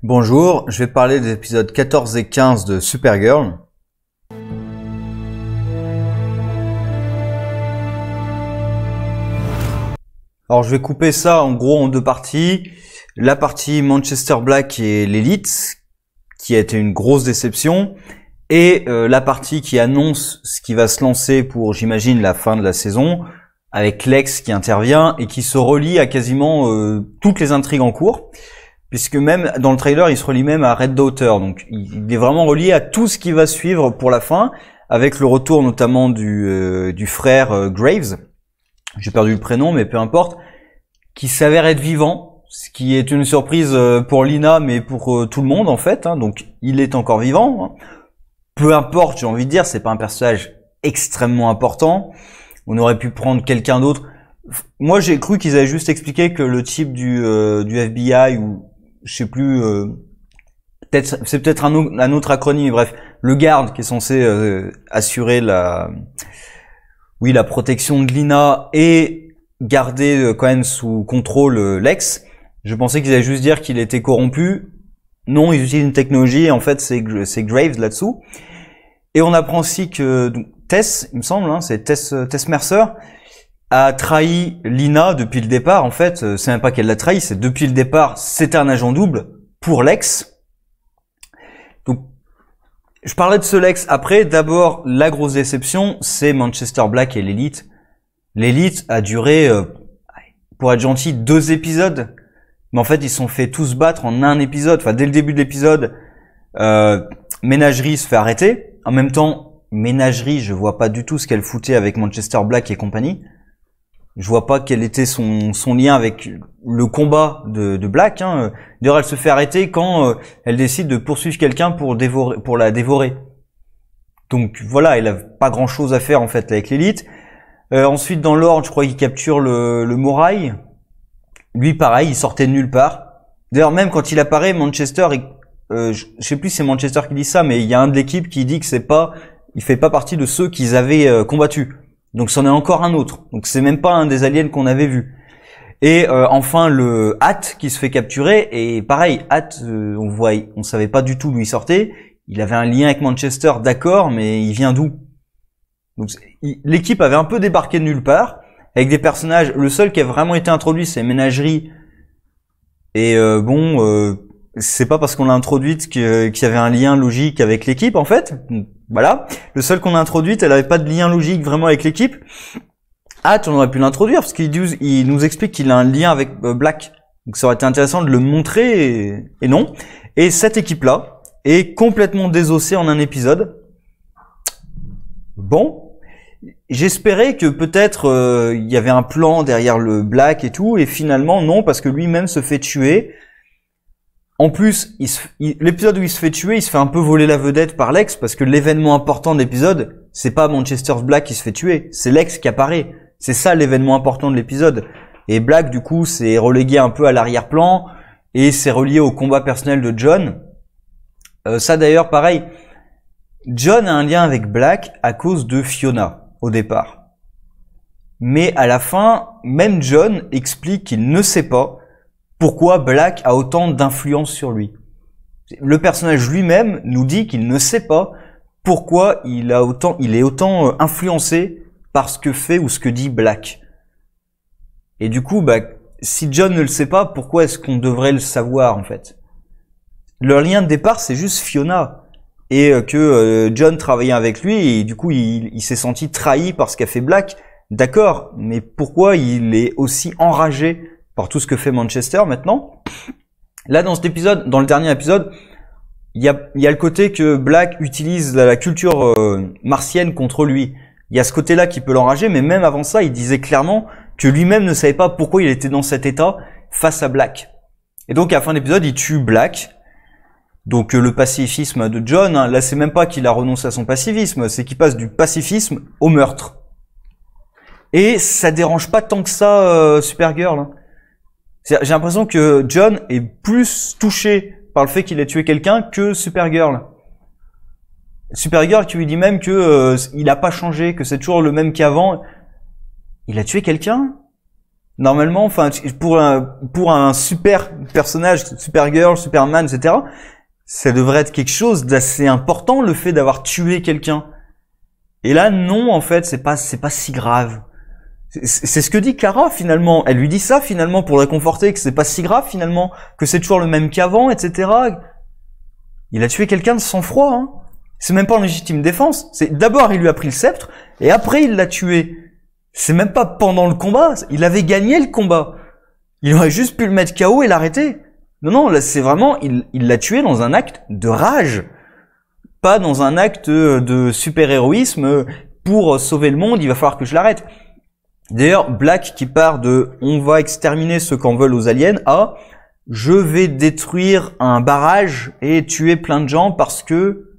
Bonjour, je vais parler des épisodes 14 et 15 de Supergirl. Alors je vais couper ça en gros en deux parties. La partie Manchester Black et l'élite, qui a été une grosse déception, et la partie qui annonce ce qui va se lancer pour, j'imagine, la fin de la saison, avec Lex qui intervient et qui se relie à quasiment toutes les intrigues en cours. Puisque même dans le trailer, il se relie même à Red Daughter, donc il est vraiment relié à tout ce qui va suivre pour la fin, avec le retour notamment du frère Graves, j'ai perdu le prénom, mais peu importe, qui s'avère être vivant, ce qui est une surprise pour Lina, mais pour tout le monde en fait, hein, donc il est encore vivant. Hein. Peu importe, j'ai envie de dire, c'est pas un personnage extrêmement important, on aurait pu prendre quelqu'un d'autre. Moi j'ai cru qu'ils avaient juste expliqué que le type du FBI ou je sais plus, c'est peut-être un autre acronyme, bref, le garde qui est censé assurer la protection de Lina et garder quand même sous contrôle Lex. Je pensais qu'ils allaient juste dire qu'il était corrompu. Non, ils utilisent une technologie et en fait c'est Graves là-dessous. Et on apprend aussi que Tess, il me semble, hein, c'est Tess Mercer, a trahi Lina depuis le départ. En fait, c'est même pas qu'elle l'a trahi, c'est depuis le départ, c'était un agent double pour Lex. Donc, je parlais de ce Lex après. D'abord, la grosse déception, c'est Manchester Black et l'élite. L'élite a duré, pour être gentil, 2 épisodes. Mais en fait, ils se sont fait tous battre en un épisode. Enfin, dès le début de l'épisode, Ménagerie se fait arrêter. En même temps, Ménagerie, je vois pas du tout ce qu'elle foutait avec Manchester Black et compagnie. Je vois pas quel était son lien avec le combat de Black. Hein. D'ailleurs, elle se fait arrêter quand elle décide de poursuivre quelqu'un pour la dévorer. Donc voilà, elle a pas grand chose à faire en fait avec l'élite. Ensuite, dans l'ordre, je crois qu'il capture le Morail. Lui, pareil, il sortait de nulle part. D'ailleurs, même quand il apparaît, Manchester, je sais plus si c'est Manchester qui dit ça, mais il y a un de l'équipe qui dit que il fait pas partie de ceux qu'ils avaient combattus. Donc c'en est encore un autre. Donc c'est même pas un des aliens qu'on avait vu. Et enfin le Hat qui se fait capturer. Et pareil, Hat, on savait pas du tout d'où il sortait. Il avait un lien avec Manchester, d'accord, mais il vient d'où? Donc l'équipe avait un peu débarqué de nulle part avec des personnages. Le seul qui a vraiment été introduit, c'est Ménagerie. Et c'est pas parce qu'on l'a introduite qu'il y avait un lien logique avec l'équipe en fait. Voilà. Le seul qu'on a introduite, elle avait pas de lien logique vraiment avec l'équipe. Hat, on aurait pu l'introduire parce qu'il nous explique qu'il a un lien avec Black. Donc ça aurait été intéressant de le montrer et non. Et cette équipe-là est complètement désossée en un épisode. Bon. J'espérais que peut-être il y avait un plan derrière le Black et tout, et finalement non, parce que lui-même se fait tuer. En plus, l'épisode où il se fait tuer, il se fait un peu voler la vedette par Lex, parce que l'événement important de l'épisode, c'est pas Manchester Black qui se fait tuer, c'est Lex qui apparaît. C'est ça l'événement important de l'épisode. Et Black, du coup, c'est relégué un peu à l'arrière-plan, et c'est relié au combat personnel de John. Ça d'ailleurs, pareil, John a un lien avec Black à cause de Fiona, au départ. Mais à la fin, même John explique qu'il ne sait pas pourquoi Black a autant d'influence sur lui. Le personnage lui-même nous dit qu'il ne sait pas pourquoi il est autant influencé par ce que fait ou ce que dit Black. Et du coup, si John ne le sait pas, pourquoi est-ce qu'on devrait le savoir en fait? Leur lien de départ, c'est juste Fiona. Et que John travaillait avec lui et du coup, il s'est senti trahi par ce qu'a fait Black. D'accord, mais pourquoi il est aussi enragé par tout ce que fait Manchester maintenant? Là, dans cet épisode, dans le dernier épisode, il y a le côté que Black utilise la culture martienne contre lui. Il y a ce côté-là qui peut l'enrager, mais même avant ça, il disait clairement que lui-même ne savait pas pourquoi il était dans cet état face à Black. Et donc, à la fin de l'épisode, il tue Black. Donc, le pacifisme de John, hein, là, c'est même pas qu'il a renoncé à son pacifisme, c'est qu'il passe du pacifisme au meurtre. Et ça dérange pas tant que ça Supergirl, hein. J'ai l'impression que John est plus touché par le fait qu'il ait tué quelqu'un que Supergirl. Supergirl qui lui dit même que il a pas changé, que c'est toujours le même qu'avant. Il a tué quelqu'un? Normalement, enfin, pour un super personnage, Supergirl, Superman, etc., ça devrait être quelque chose d'assez important, le fait d'avoir tué quelqu'un. Et là, non, en fait, c'est pas si grave. C'est ce que dit Kara, finalement. Elle lui dit ça, finalement, pour le réconforter, que c'est pas si grave, finalement, que c'est toujours le même qu'avant, etc. Il a tué quelqu'un de sang-froid, hein. C'est même pas en légitime défense. C'est d'abord, il lui a pris le sceptre, et après, il l'a tué. C'est même pas pendant le combat. Il avait gagné le combat. Il aurait juste pu le mettre KO et l'arrêter. Non, là, c'est vraiment, il l'a tué dans un acte de rage. Pas dans un acte de super-héroïsme. Pour sauver le monde, il va falloir que je l'arrête. D'ailleurs, Black qui part de « on va exterminer ceux qu'en veulent aux aliens » à « je vais détruire un barrage et tuer plein de gens parce que... »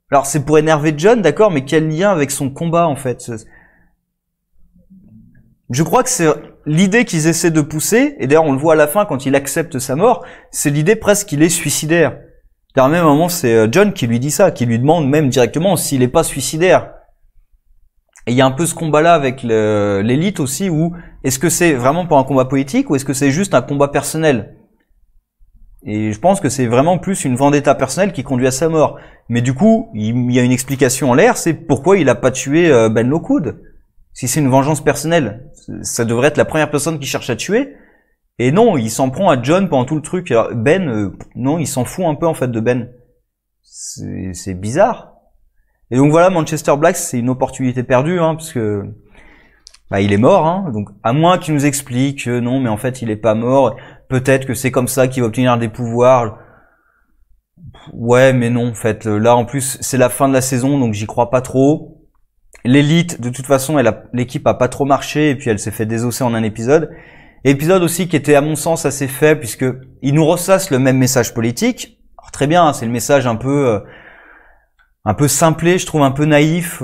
Alors, c'est pour énerver John, d'accord, mais quel lien avec son combat, en fait? Je crois que c'est l'idée qu'ils essaient de pousser, et d'ailleurs, on le voit à la fin, quand il accepte sa mort, c'est l'idée presque qu'il est suicidaire. D'ailleurs, même à un moment, c'est John qui lui dit ça, qui lui demande même directement s'il est pas suicidaire. Et il y a un peu ce combat-là avec l'élite aussi, où est-ce que c'est vraiment pour un combat politique, ou est-ce que c'est juste un combat personnel? Et je pense que c'est vraiment plus une vendetta personnelle qui conduit à sa mort. Mais du coup, il y a une explication en l'air, c'est pourquoi il a pas tué Ben Lockwood. Si c'est une vengeance personnelle, ça devrait être la première personne qui cherche à tuer. Et non, il s'en prend à John pendant tout le truc. Alors, Ben, non, il s'en fout un peu en fait de Ben. C'est bizarre. Et donc voilà, Manchester Black, c'est une opportunité perdue, hein, parce que bah, il est mort. Hein, donc à moins qu'il nous explique que non, mais en fait il est pas mort. Peut-être que c'est comme ça qu'il va obtenir des pouvoirs. Ouais, mais non, en fait. Là, en plus, c'est la fin de la saison, donc j'y crois pas trop. L'élite, de toute façon, l'équipe a pas trop marché, et puis elle s'est fait désosser en un épisode. Épisode aussi qui était, à mon sens, assez faible, puisque il nous ressasse le même message politique. Alors, très bien, hein, c'est le message un peu simplé, je trouve un peu naïf,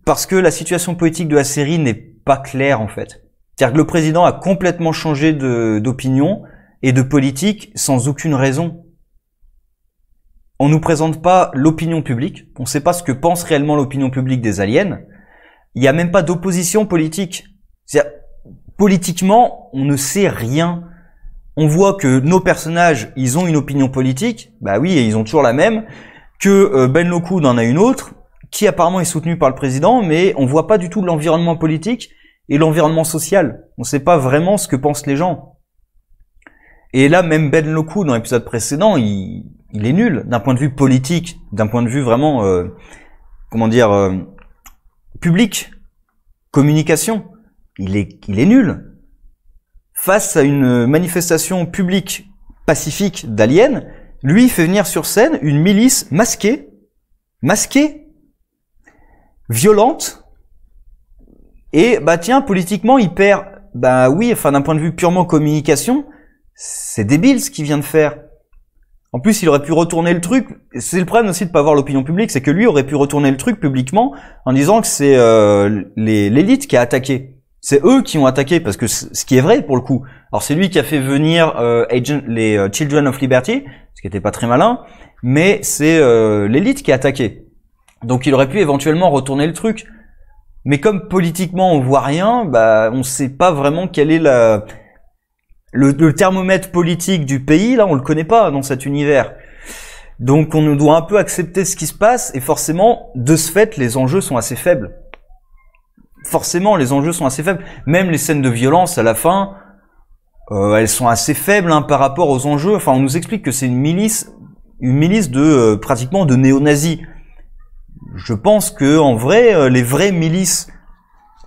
parce que la situation politique de la série n'est pas claire, en fait. C'est-à-dire que le président a complètement changé d'opinion et de politique sans aucune raison. On nous présente pas l'opinion publique, on ne sait pas ce que pense réellement l'opinion publique des aliens. Il n'y a même pas d'opposition politique. C'est-à-dire, politiquement, on ne sait rien. On voit que nos personnages, ils ont une opinion politique, bah oui, et ils ont toujours la même, que Ben Lockwood en a une autre, qui apparemment est soutenue par le président, mais on voit pas du tout l'environnement politique et l'environnement social. On ne sait pas vraiment ce que pensent les gens. Et là, même Ben Lockwood, dans l'épisode précédent, il est nul d'un point de vue politique, d'un point de vue vraiment, public, communication. Il est nul. Face à une manifestation publique pacifique d'aliens, lui il fait venir sur scène une milice masquée, violente. Et bah tiens, politiquement, il perd. Bah oui, enfin d'un point de vue purement communication, c'est débile ce qu'il vient de faire. En plus, il aurait pu retourner le truc. C'est le problème aussi de pas voir l'opinion publique, c'est que lui aurait pu retourner le truc publiquement en disant que c'est l'élite qui a attaqué. C'est eux qui ont attaqué, parce que ce qui est vrai pour le coup. Alors c'est lui qui a fait venir les Children of Liberty, ce qui était pas très malin, mais c'est l'élite qui a attaqué. Donc il aurait pu éventuellement retourner le truc. Mais comme politiquement on voit rien, bah on sait pas vraiment quel est le thermomètre politique du pays, là on le connaît pas dans cet univers. Donc on doit un peu accepter ce qui se passe, et forcément, de ce fait, les enjeux sont assez faibles. Forcément, les enjeux sont assez faibles. Même les scènes de violence à la fin, elles sont assez faibles hein, par rapport aux enjeux. Enfin, on nous explique que c'est une milice de pratiquement de néo-nazis. Je pense que en vrai, les vraies milices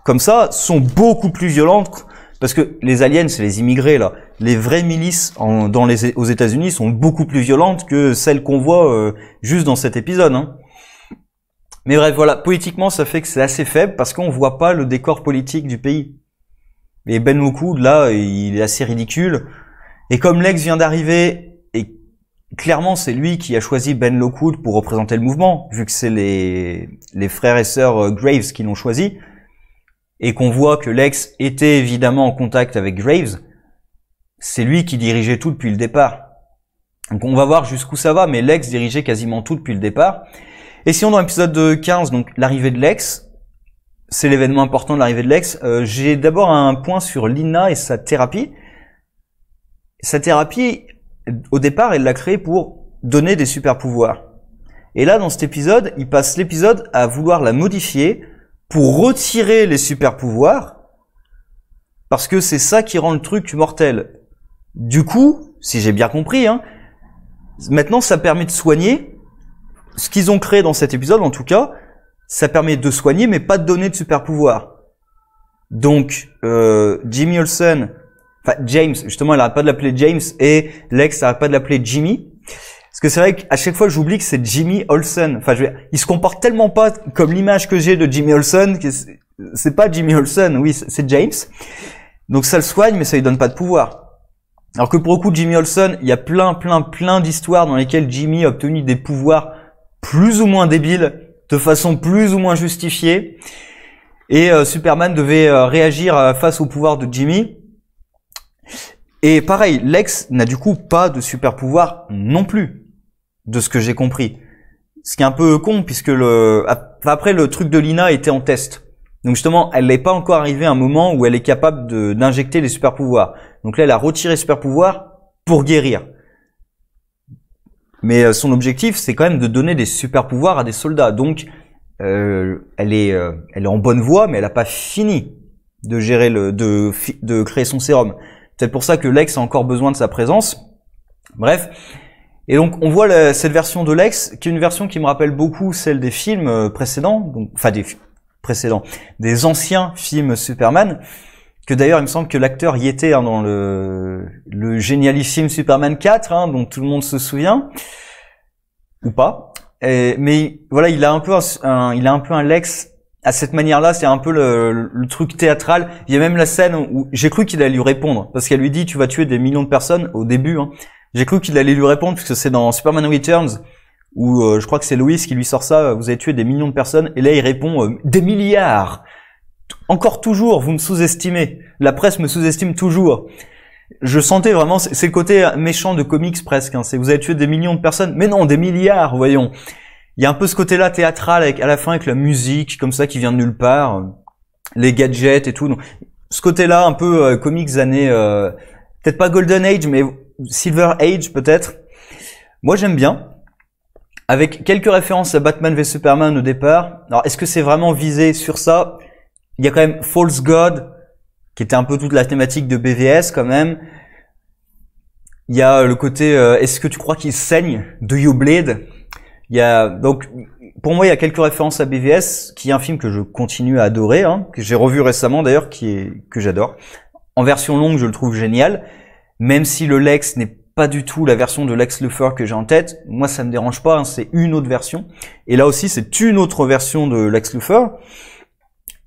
comme ça sont beaucoup plus violentes, parce que les aliens, c'est les immigrés là. Les vraies milices aux États-Unis sont beaucoup plus violentes que celles qu'on voit juste dans cet épisode. Hein. Mais bref, voilà, politiquement, ça fait que c'est assez faible parce qu'on voit pas le décor politique du pays. Et Ben Lockwood, là, il est assez ridicule. Et comme Lex vient d'arriver, et clairement, c'est lui qui a choisi Ben Lockwood pour représenter le mouvement, vu que c'est les frères et sœurs Graves qui l'ont choisi, et qu'on voit que Lex était évidemment en contact avec Graves, c'est lui qui dirigeait tout depuis le départ. Donc on va voir jusqu'où ça va, mais Lex dirigeait quasiment tout depuis le départ. Et si on dans l'épisode 15, donc l'arrivée de Lex, c'est l'événement important de l'arrivée de Lex. J'ai d'abord un point sur Lina et sa thérapie. Sa thérapie, au départ, elle l'a créée pour donner des super pouvoirs. Et là, dans cet épisode, il passe l'épisode à vouloir la modifier pour retirer les super pouvoirs, parce que c'est ça qui rend le truc mortel. Du coup, si j'ai bien compris, hein, maintenant ça permet de soigner. Ce qu'ils ont créé dans cet épisode, en tout cas, ça permet de soigner, mais pas de donner de super pouvoirs. Donc, Jimmy Olsen, enfin James, justement, elle arrête pas de l'appeler James, et Lex arrête pas de l'appeler Jimmy. Parce que c'est vrai qu'à chaque fois, j'oublie que c'est Jimmy Olsen. Enfin, il se comporte tellement pas comme l'image que j'ai de Jimmy Olsen, que c'est pas Jimmy Olsen, oui, c'est James. Donc ça le soigne, mais ça lui donne pas de pouvoir. Alors que pour le coup, Jimmy Olsen, il y a plein d'histoires dans lesquelles Jimmy a obtenu des pouvoirs plus ou moins débiles, de façon plus ou moins justifiée. Et Superman devait réagir face au pouvoir de Jimmy. Et pareil, Lex n'a du coup pas de super pouvoir non plus, de ce que j'ai compris. Ce qui est un peu con, puisque après le truc de Lina était en test. Donc justement, elle n'est pas encore arrivée à un moment où elle est capable d'injecter les super pouvoirs. Donc là, elle a retiré les super pouvoirs pour guérir. Mais son objectif, c'est quand même de donner des super pouvoirs à des soldats. Donc, elle est en bonne voie, mais elle n'a pas fini de gérer de créer son sérum. C'est pour ça que Lex a encore besoin de sa présence. Bref. Et donc, on voit cette version de Lex, qui est une version qui me rappelle beaucoup celle des films précédents, donc, enfin des anciens films Superman, que d'ailleurs, il me semble que l'acteur y était hein, dans le génialissime Superman 4, hein, dont tout le monde se souvient, ou pas. Mais voilà, il a un peu un Lex à cette manière-là, c'est un peu le truc théâtral. Il y a même la scène où j'ai cru qu'il allait lui répondre, parce qu'elle lui dit « tu vas tuer des millions de personnes » au début. Hein. J'ai cru qu'il allait lui répondre, puisque c'est dans Superman Returns, où je crois que c'est Lois qui lui sort ça, « vous avez tué des millions de personnes », et là il répond « des milliards ». Encore toujours, vous me sous-estimez. La presse me sous-estime toujours. Je sentais vraiment, c'est le côté méchant de comics presque. Hein. C'est vous avez tué des millions de personnes, mais non, des milliards, voyons. Il y a un peu ce côté-là théâtral à la fin avec la musique comme ça qui vient de nulle part, les gadgets et tout. Donc, ce côté-là un peu comics années, peut-être pas Golden Age, mais Silver Age peut-être. Moi j'aime bien. Avec quelques références à Batman v Superman au départ. Alors est-ce que c'est vraiment visé sur ça? Il y a quand même False God, qui était un peu toute la thématique de BVS quand même. Il y a le côté est-ce que tu crois qu'il saigne? Do you bleed? Il y a donc pour moi il y a quelques références à BVS, qui est un film que je continue à adorer, hein, que j'ai revu récemment d'ailleurs, que j'adore. En version longue, je le trouve génial, même si le Lex n'est pas du tout la version de Lex Luthor que j'ai en tête. Moi ça me dérange pas, hein, c'est une autre version. Et là aussi c'est une autre version de Lex Luthor.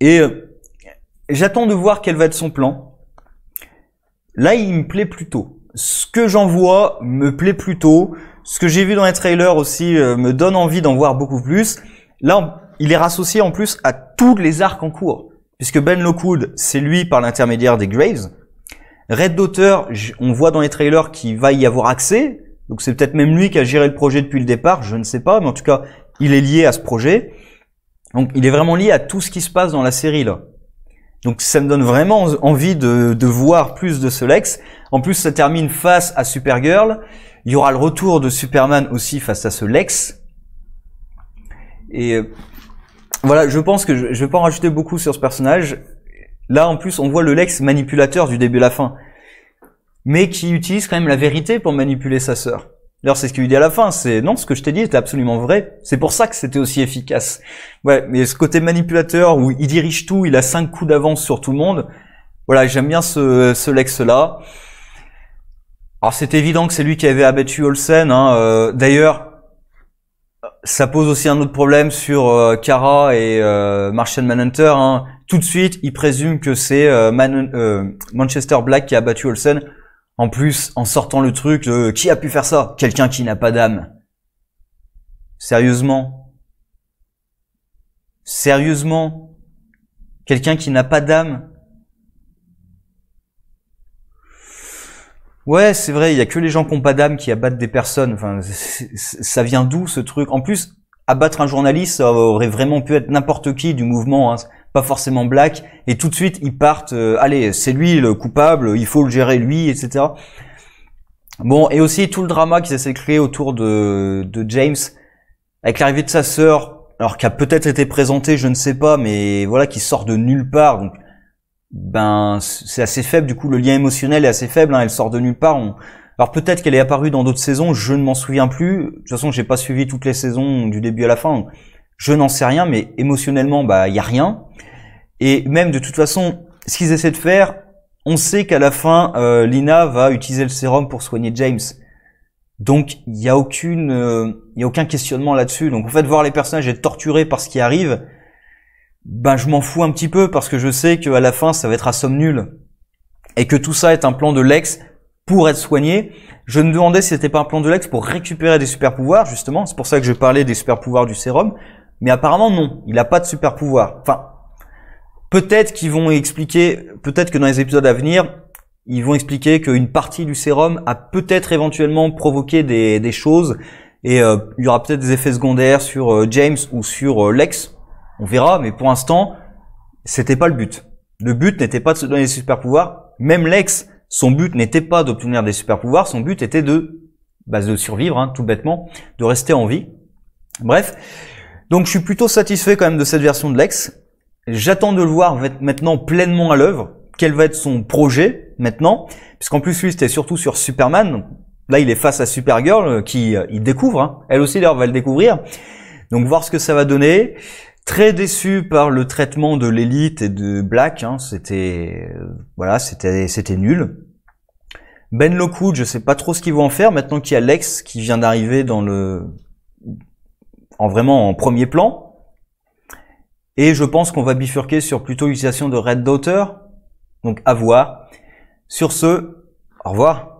Et j'attends de voir quel va être son plan. Là, il me plaît plutôt. Ce que j'en vois me plaît plutôt. Ce que j'ai vu dans les trailers aussi me donne envie d'en voir beaucoup plus. Là, il est rassocié en plus à tous les arcs en cours. Puisque Ben Lockwood, c'est lui par l'intermédiaire des Graves. Red Daughter, on voit dans les trailers qu'il va y avoir accès. Donc c'est peut-être même lui qui a géré le projet depuis le départ, je ne sais pas. Mais en tout cas, il est lié à ce projet. Donc il est vraiment lié à tout ce qui se passe dans la série là. Donc ça me donne vraiment envie de voir plus de ce Lex. En plus ça termine face à Supergirl. Il y aura le retour de Superman aussi face à ce Lex. Et voilà, je pense que je vais pas en rajouter beaucoup sur ce personnage. Là en plus on voit le Lex manipulateur du début à la fin. Mais qui utilise quand même la vérité pour manipuler sa sœur. D'ailleurs, c'est ce qu'il lui dit à la fin, c'est non, ce que je t'ai dit était absolument vrai. C'est pour ça que c'était aussi efficace. Ouais, mais ce côté manipulateur où il dirige tout, il a 5 coups d'avance sur tout le monde. Voilà, j'aime bien ce Lex-là. Alors, c'est évident que c'est lui qui avait abattu Olsen. Hein. D'ailleurs, ça pose aussi un autre problème sur Kara et Martian Manhunter. Hein. Tout de suite, il présume que c'est Manchester Black qui a abattu Olsen. En plus, en sortant le truc, qui a pu faire ça? Quelqu'un qui n'a pas d'âme. Sérieusement? Sérieusement? Quelqu'un qui n'a pas d'âme? Ouais, c'est vrai, il y a que les gens qui n'ont pas d'âme qui abattent des personnes. Enfin, ça vient d'où ce truc? En plus, abattre un journaliste, ça aurait vraiment pu être n'importe qui du mouvement. Hein. pas forcément Black, et tout de suite ils partent, allez, c'est lui le coupable, il faut le gérer lui, etc. Bon, et aussi tout le drama qui s'est créé autour de James, avec l'arrivée de sa sœur, alors qui a peut-être été présentée, je ne sais pas, mais voilà, qui sort de nulle part, donc ben c'est assez faible, du coup le lien émotionnel est assez faible, hein, elle sort de nulle part. Alors peut-être qu'elle est apparue dans d'autres saisons, je ne m'en souviens plus, de toute façon j'ai pas suivi toutes les saisons du début à la fin, donc je n'en sais rien, mais émotionnellement bah y a rien. Et même de toute façon, ce qu'ils essaient de faire, on sait qu'à la fin, Lina va utiliser le sérum pour soigner James. Donc il y a aucun questionnement là-dessus. Donc en fait, voir les personnages être torturés par ce qui arrive, ben je m'en fous un petit peu parce que je sais qu'à la fin, ça va être à somme nulle et que tout ça est un plan de Lex pour être soigné. Je me demandais si c'était pas un plan de Lex pour récupérer des super pouvoirs justement. C'est pour ça que je parlais des super pouvoirs du sérum. Mais apparemment non, il a pas de super pouvoir. Enfin. Peut-être qu'ils vont expliquer, peut-être que dans les épisodes à venir, ils vont expliquer qu'une partie du sérum a peut-être éventuellement provoqué des choses et il y aura peut-être des effets secondaires sur James ou sur Lex. On verra, mais pour l'instant, c'était pas le but. Le but n'était pas de se donner des super pouvoirs. Même Lex, son but n'était pas d'obtenir des super pouvoirs. Son but était de survivre, hein, tout bêtement, de rester en vie. Bref, donc je suis plutôt satisfait quand même de cette version de Lex. J'attends de le voir maintenant pleinement à l'œuvre. Quel va être son projet maintenant? Puisqu'en plus lui c'était surtout sur Superman. Là il est face à Supergirl qui il découvre. Hein. Elle aussi d'ailleurs va le découvrir. Donc voir ce que ça va donner. Très déçu par le traitement de l'élite et de Black. Hein. C'était voilà, c'était nul. Ben Lockwood, je sais pas trop ce qu'ils vont en faire maintenant qu'il y a Lex qui vient d'arriver dans vraiment en premier plan. Et je pense qu'on va bifurquer sur plutôt l'utilisation de Red Daughter. Donc à voir. Sur ce, au revoir.